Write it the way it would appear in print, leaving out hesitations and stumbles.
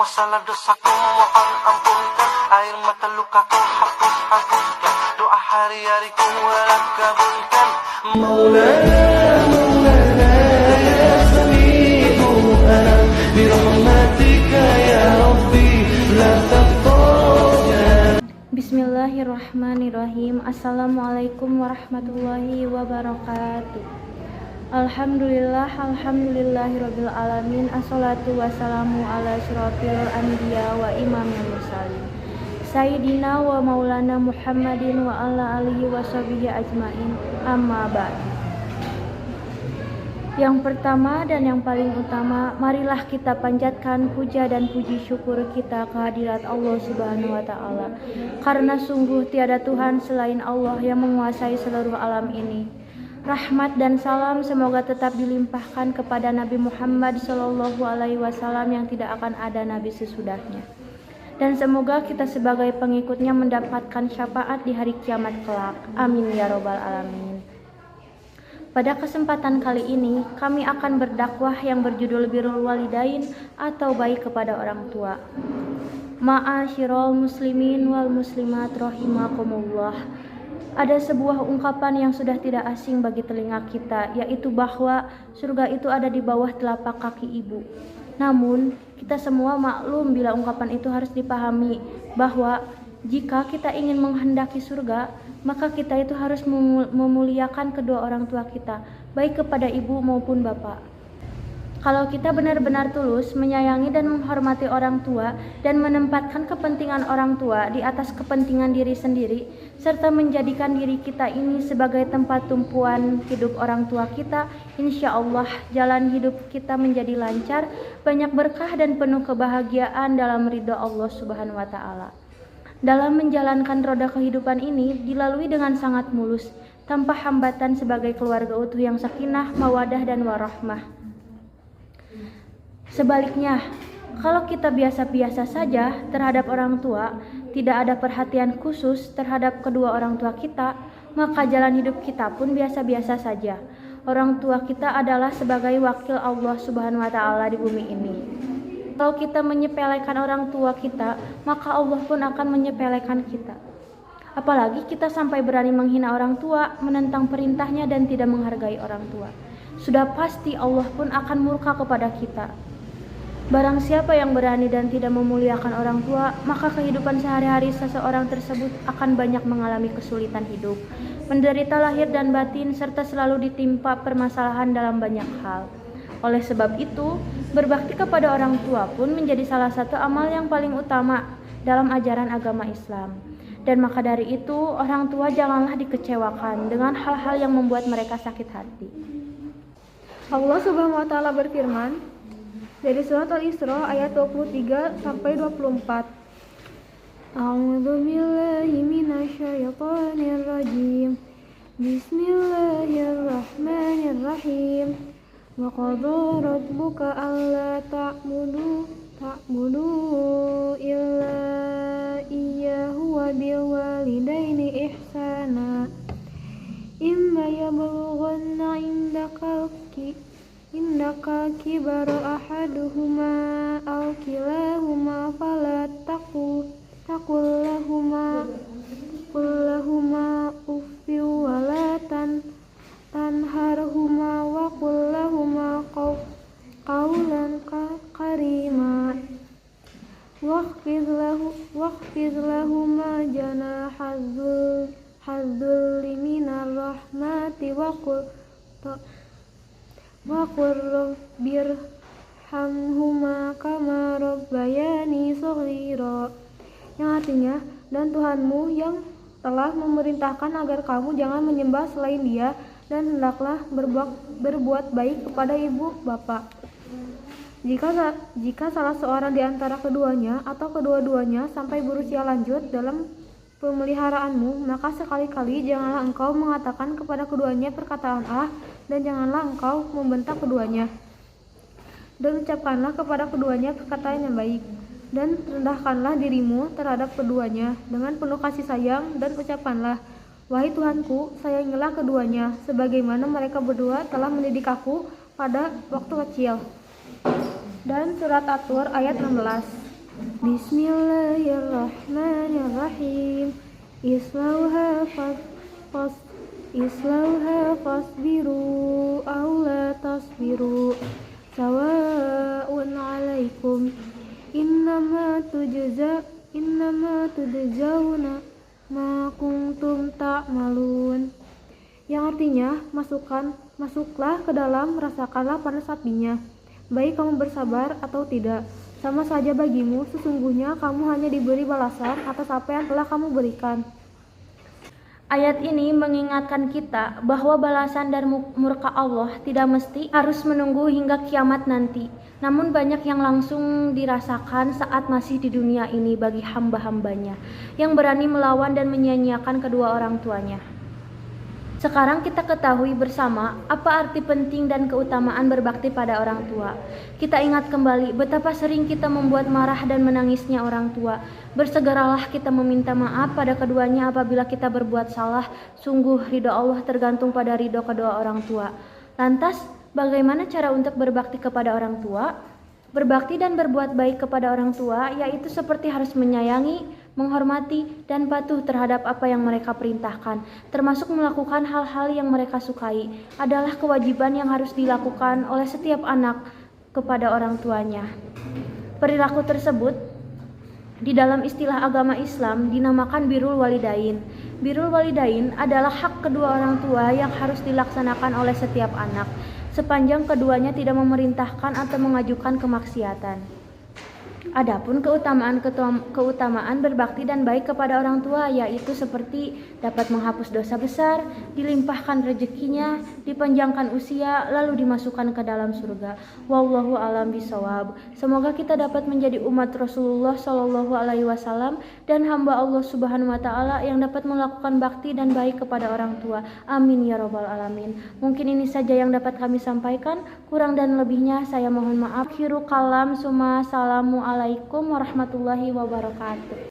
salah dosaku mohon ampunkan, air mata lukaku hapuskan, doa hari-hariku walau kabulkan. Maulana ya sami'u ana birahmatika ya Rabbi la taqta'na. Bismillahirrahmanirrahim. Assalamualaikum warahmatullahi wabarakatuh. Alhamdulillahirabbil alamin. Assalatu wassalamu ala asyrofil anbiya wa imamil mursalin Sayyidina wa maulana Muhammadin wa ala alihi wa sahbihi ajmain. Amma ba'd. Yang pertama dan yang paling utama, marilah kita panjatkan puja dan puji syukur kita kehadirat Allah Subhanahu wa taala. Karena sungguh tiada Tuhan selain Allah yang menguasai seluruh alam ini. Rahmat dan salam semoga tetap dilimpahkan kepada Nabi Muhammad SAW yang tidak akan ada nabi sesudahnya. Dan semoga kita sebagai pengikutnya mendapatkan syafaat di hari kiamat kelak. Amin ya robbal alamin. Pada kesempatan kali ini, kami akan berdakwah yang berjudul Birrul Walidain atau baik kepada orang tua. Ma'asyiral muslimin wal muslimat rahimakumullah. Ada sebuah ungkapan yang sudah tidak asing bagi telinga kita, yaitu bahwa surga itu ada di bawah telapak kaki ibu. Namun, kita semua maklum bila ungkapan itu harus dipahami bahwa jika kita ingin menghendaki surga, maka kita itu harus memuliakan kedua orang tua kita, baik kepada ibu maupun bapak. Kalau kita benar-benar tulus menyayangi dan menghormati orang tua dan menempatkan kepentingan orang tua di atas kepentingan diri sendiri, serta menjadikan diri kita ini sebagai tempat tumpuan hidup orang tua kita, insya Allah jalan hidup kita menjadi lancar, banyak berkah dan penuh kebahagiaan dalam ridho Allah Subhanahu wa taala. Dalam menjalankan roda kehidupan ini dilalui dengan sangat mulus, tanpa hambatan sebagai keluarga utuh yang sakinah, mawadah dan warahmah. Sebaliknya, kalau kita biasa-biasa saja terhadap orang tua, tidak ada perhatian khusus terhadap kedua orang tua kita, maka jalan hidup kita pun biasa-biasa saja. Orang tua kita adalah sebagai wakil Allah Subhanahu wa taala di bumi ini. Kalau kita menyepelekan orang tua kita, maka Allah pun akan menyepelekan kita. Apalagi kita sampai berani menghina orang tua, menentang perintahnya dan tidak menghargai orang tua. Sudah pasti Allah pun akan murka kepada kita. Barang siapa yang berani dan tidak memuliakan orang tua, maka kehidupan sehari-hari seseorang tersebut akan banyak mengalami kesulitan hidup, menderita lahir dan batin, serta selalu ditimpa permasalahan dalam banyak hal. Oleh sebab itu, berbakti kepada orang tua pun menjadi salah satu amal yang paling utama dalam ajaran agama Islam. Dan maka dari itu, orang tua janganlah dikecewakan dengan hal-hal yang membuat mereka sakit hati. Allah Subhanahu wa taala berfirman dari surat Al-Isra ayat 23 sampai 24. A'udzu billahi minasyaitonir rajim. Bismillahirrahmanirrahim. Wa qadara rabbuka alla ta'budu illa iyyahu wa bil walidaini ihsana. Imma yablughanna indaka kibara ahaduhuma aw kilahuma fala taqul lahuma uffi wa la tanharhuma wa qul lahuma qawlan karima wakhfid lahuma janaha dhulli minar rahmati wa qul rabbirhamhuma kama rabbayani shaghira, yang artinya, dan Tuhanmu yang telah memerintahkan agar kamu jangan menyembah selain Dia dan hendaklah berbuat baik kepada ibu bapak. Jika salah seorang di antara keduanya atau kedua-duanya sampai berusia lanjut dalam pemeliharaanmu, maka sekali-kali janganlah engkau mengatakan kepada keduanya perkataan Allah, dan janganlah engkau membentak keduanya. Dan ucapkanlah kepada keduanya perkataan yang baik, dan rendahkanlah dirimu terhadap keduanya dengan penuh kasih sayang, dan ucapkanlah, wahai Tuhanku, sayangilah keduanya, sebagaimana mereka berdua telah mendidik aku pada waktu kecil. Dan surat At-Tur ayat 16. Bismillahirrahmanirrahim. Islauha fasbiru aw la tasbiru sawa'un 'alaikum innama tujzauna ma kuntum ta'malun. Yang artinya, masuklah ke dalam, rasakanlah pada sapinya, baik kamu bersabar atau tidak, sama saja bagimu, sesungguhnya kamu hanya diberi balasan atas apa yang telah kamu berikan. Ayat ini mengingatkan kita bahwa balasan dan murka Allah tidak mesti harus menunggu hingga kiamat nanti. Namun banyak yang langsung dirasakan saat masih di dunia ini bagi hamba-hambanya yang berani melawan dan menyia-nyiakan kedua orang tuanya. Sekarang kita ketahui bersama apa arti penting dan keutamaan berbakti pada orang tua. Kita ingat kembali betapa sering kita membuat marah dan menangisnya orang tua. Bersegeralah kita meminta maaf pada keduanya apabila kita berbuat salah. Sungguh ridho Allah tergantung pada ridho kedua orang tua. Lantas, bagaimana cara untuk berbakti kepada orang tua? Berbakti dan berbuat baik kepada orang tua yaitu seperti harus menyayangi, menghormati, dan patuh terhadap apa yang mereka perintahkan, termasuk melakukan hal-hal yang mereka sukai, adalah kewajiban yang harus dilakukan oleh setiap anak kepada orang tuanya. Perilaku tersebut di dalam istilah agama Islam dinamakan birrul walidain. Birrul walidain adalah hak kedua orang tua yang harus dilaksanakan oleh setiap anak, sepanjang keduanya tidak memerintahkan atau mengajukan kemaksiatan. Adapun keutamaan berbakti dan baik kepada orang tua yaitu seperti dapat menghapus dosa besar, dilimpahkan rezekinya, dipanjangkan usia, lalu dimasukkan ke dalam surga. Wallahu a'lam bishawab. Semoga kita dapat menjadi umat Rasulullah Shallallahu Alaihi Wasallam dan hamba Allah Subhanahu Wa Taala yang dapat melakukan bakti dan baik kepada orang tua. Amin ya robbal alamin. Mungkin ini saja yang dapat kami sampaikan. Kurang dan lebihnya saya mohon maaf. Akhiru kalam summa salamu alaikum warahmatullahi wabarakatuh.